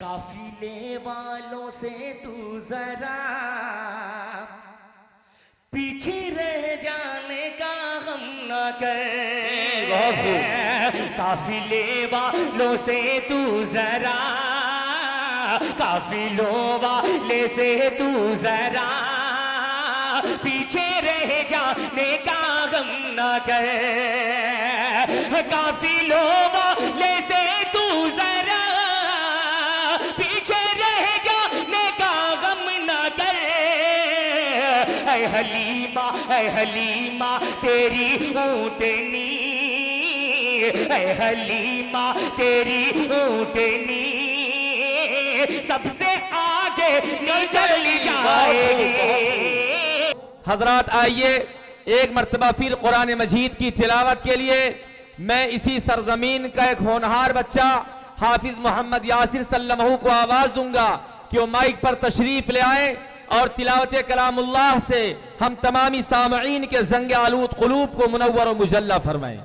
काफिले वालों से तू जरा पीछे रह जाने का गम न कर। काफिले वालों से तू जरा, काफिलों वाले से तू जरा पीछे रह जाने का गम न कर। काफिलों वाले से तू जरा पीछे रह जाने का गम न कर। ऐ हलीमा तेरी ऊँटनी, ऐ हलीमा तेरी ऊँटनी सबसे आगे निकल जाएगी। हजरात आइए एक मर्तबा फिर कुरान मजीद की तिलावत के लिए मैं इसी सरजमीन का एक होनहार बच्चा हाफिज मोहम्मद यासिर सल्लमहू को आवाज दूंगा कि वो माइक पर तशरीफ ले आए और तिलावत कलामुल्लाह से हम तमामी सामईन के जंग आलूद कुलूब को मुनव्वर और मुजल्ला फरमाएं।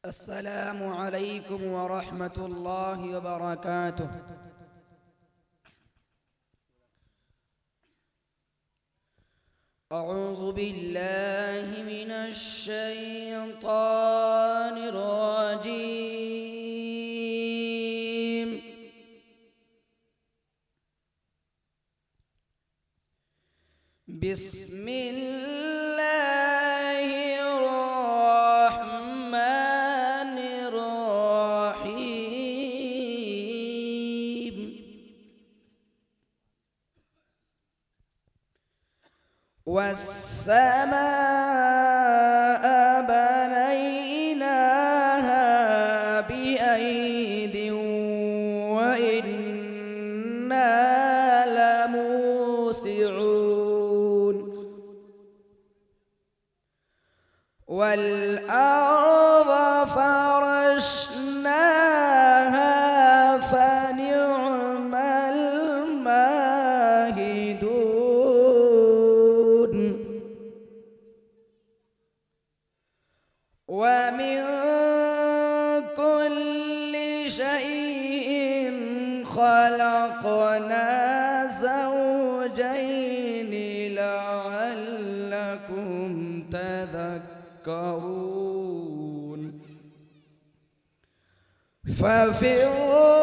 अस्सलामु अलैकुम व रहमतुल्लाहि व बरकातुह। अऊज़ु बिल्लाहि मिनश शैतानिर रजीम। बिस्मिल्लाहिर रहमानिर रहीम। वस्समाअ बनैनाहा बिअयदिन व इन्ना लमूसिऊन। वल्अर्ض फरशनाहा फनिअमल माहिदून। ومن كل شيء خلقنا زوجين لعلكم تذكرون. ففروا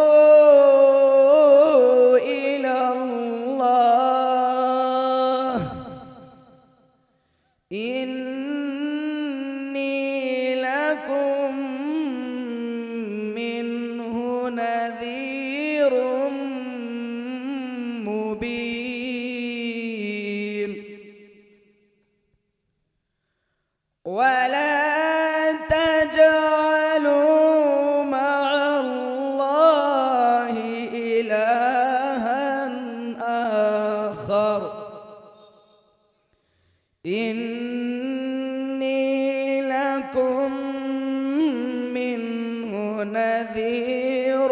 إلى الله إني لكم منه نذير مبين. ولا تجعلوا مع الله إلها آخر إني لكم منه نذير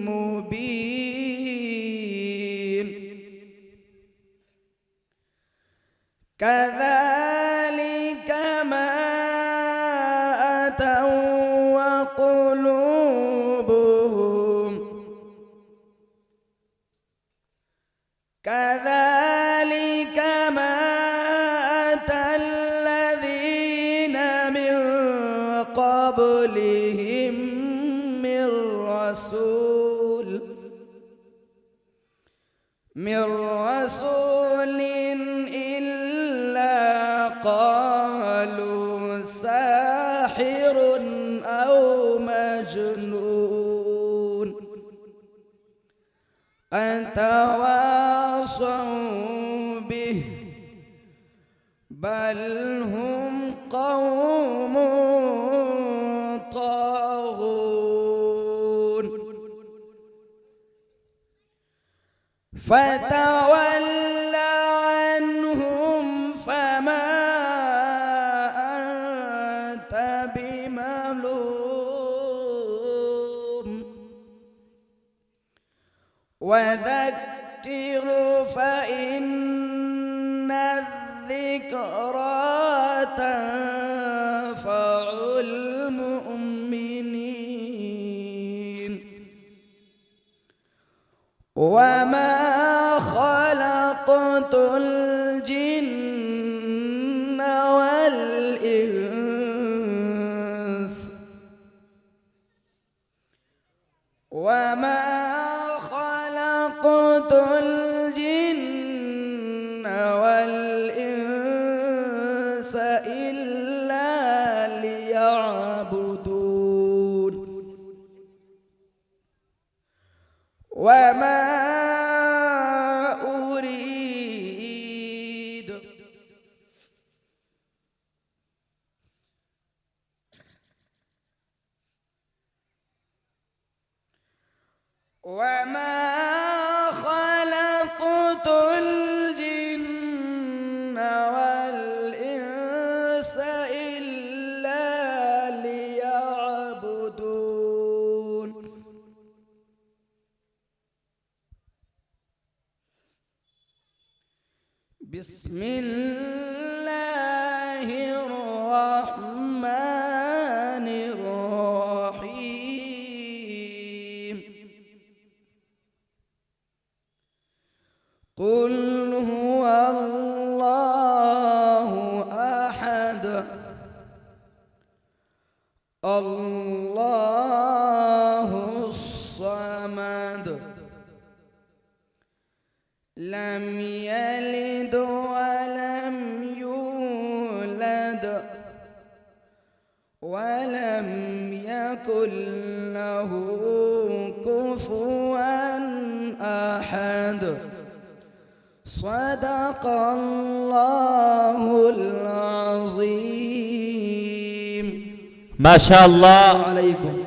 مبين. كذلك ما أتوا وقلوبهم، كذلك ما أتى الذين من قبلهم من رسول إلا قالوا ساحر أو مجنون. أتواصوا به بل هم قوم طاغون. فتول عنهم فما أنت بملوم. وذكر فإن الذكر الذكرى تنفع المؤمنين وما خلقت الجن والإنس وما خلقت الجن والإنس إلا ليعبدون وما أريد وما خلقت الجن والإنس إلا ليعبدون بسم الله الرحمن الرحيم قل هو الله أحد الله الصمد لم يلد ولم يولد ولم يكن له كفوا أحد صدق الله العظيم ما شاء الله عليكم